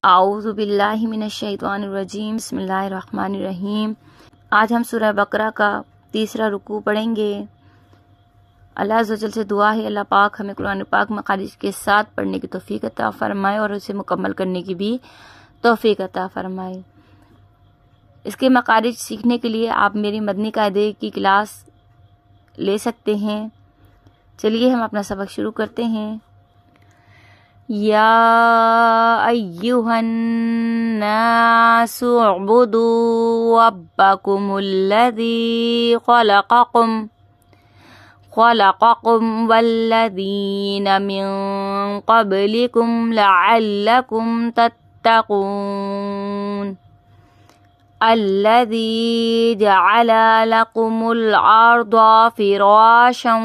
आऊज़ु बिल्लाहि मिनश शैतानिर रजीम, बिस्मिल्लाहिर रहमानिर रहीम। आज हम सूरह बकरा का तीसरा रुकू पढ़ेंगे। अल्लाह अज़्ज़ व जल से दुआ है अल्लाह पाक हमें कुरान पाक मखारिज के साथ पढ़ने की तौफीक अता फरमाए और उसे मुकम्मल करने की भी तौफीक अता फरमाए। इसके मखारिज सीखने के लिए आप मेरी मदनी कायदे की क्लास ले सकते हैं। चलिए हम अपना सबक शुरू करते हैं। या अय्युहन नासु उअ्बुदू रब्बकुमुल्लज़ी खलक़कुम वल्लज़ीना मिन क़ब्लिकुम लअल्लकुम तत्तक़ून अल्लज़ी जअल लकुमुल अर्दा फ़िराशं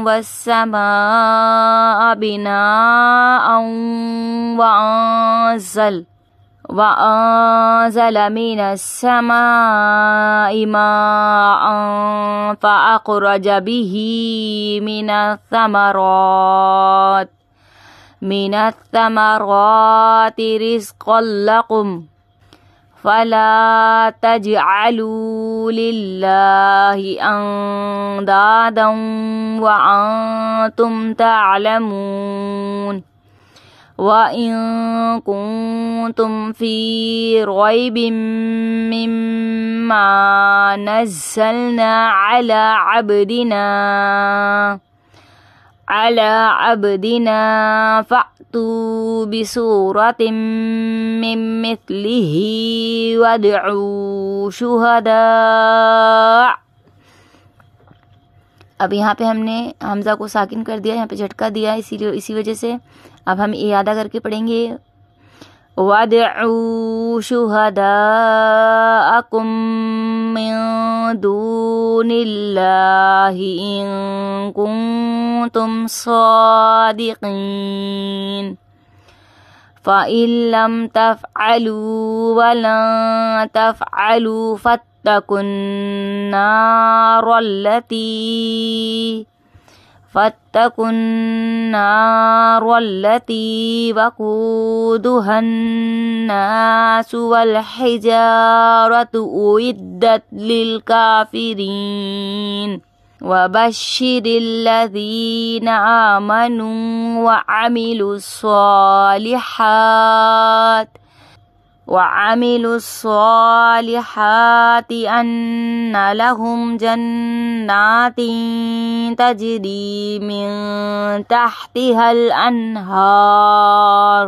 वस्समाअ बिनाअन वअंज़ल मिनस समाइ माअन फ़अख़रज बिही मिनस समराति रिज़क़न लकुम फला तजअलू लिल्लाहि अंदादन व अंतुम तअलमून व इन कुंतुम फी रैबिम मिम्मा नज़्ज़लना अला अब्दिना फ़अतू बिसूरतिम मिन मिस्लिही वदअू शुहदा। अब यहाँ पे हमने हमजा को साकिन कर दिया, यहाँ पे झटका दिया, इसी वजह से अब हम इयादा करके पढ़ेंगे। वदअू शुहदाअकुम मिन दूनिल्लाहि इन कुंतुम सादिक़ीन फ़इन लम तफ़अलू वलन तफ़अलू फत्तकुन नार अल्लती वक़ूदुहा अन्नासु वल हिजारतु उइद्दत लिल काफ़िरीन वबश्शिरिल्लज़ीना आमनू वअमिलुस्सॉलिहाति अन्ना लहुम जन्नातिन तजरी मिन तहतिहल अन्हार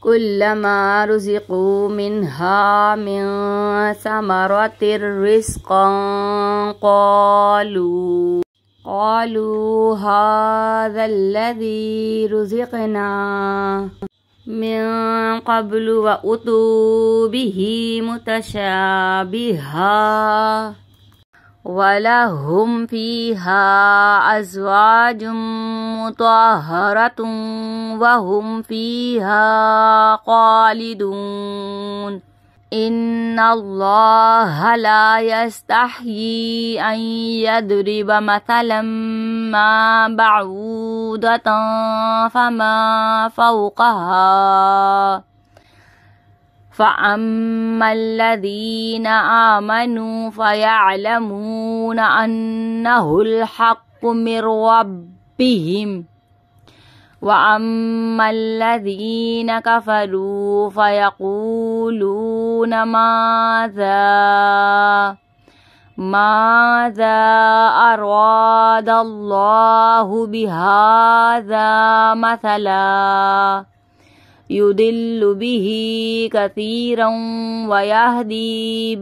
कुल्लमा रुज़िक़ू मिन्हा मिन समरतिर रिज़क़न क़ालू हाज़ल्लज़ी रुज़िक़ना मिन क़ब्लु व उतू बिही मुतशाबिहा वलहुम फ़ीहा अज़वाजुम मुतहहरतुन वहुम फ़ीहा ख़ालिदून। इन्नल्लाहा ला यस्तहयी अन यदरिबा मसलन मा बअूदतन फमा फ़ौक़हा फ़अम्मल्लज़ीना आमनू फ़यअलमून अन्नहुल हक़्क़ु मिर रब्बिहिम वअम्मल्लज़ीना कफ़रू फ़यक़ूलून माज़ा अरादल्लाहु बिहाज़ा मसला युदिल्लु बिही कसीरन व यहदी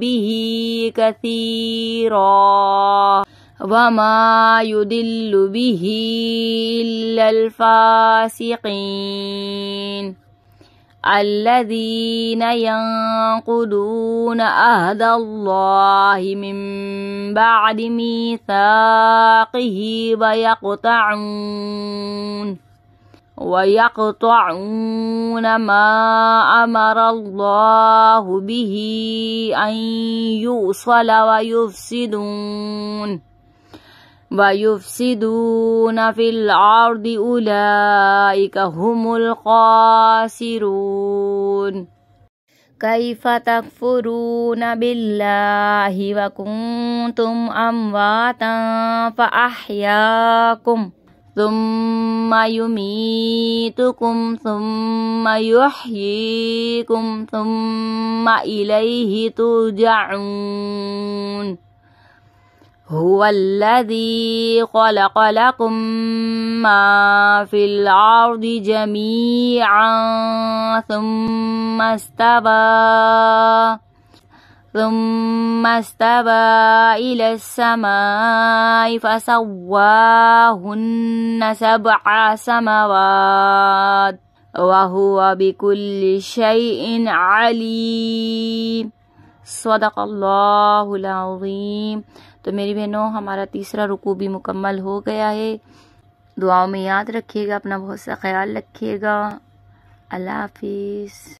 बिही कसीरा वमा युदिल्लु बिही इल्लल फ़ासिक़ीन अल्लज़ीना यंक़ुदूना अहदल्लाहि मिन बअदि मीसाक़िही वयक़तऊन मा अमरल्लाहु बिही अन युसल वयुफ़सिदून वयुफ्सिदून फिल अर्दि उलाइका हुमुल खासिरून। कैफ तकफुरून बिल्लाहि व कुंतुम अमवातन फअहयाकुम सुम्मा युमीतुकुम सुम्मा युह्यीकुम सुम्मा इलैहि तुरजऊन। हुवल्लज़ी खलक़ लकुम मा फिल अर्दि जमीअन सुम्मा इस्तवा इलस समाइ फसव्वाहुन्ना सबअ समावात व हुवा बिकुल्लि शैइन अलीम। सदक़ल्लाहुल अज़ीम। तो मेरी बहनों, हमारा तीसरा रुकू भी मुकम्मल हो गया है। दुआओं में याद रखिएगा, अपना बहुत सा ख्याल रखिएगा। अल्लाह हाफिज़।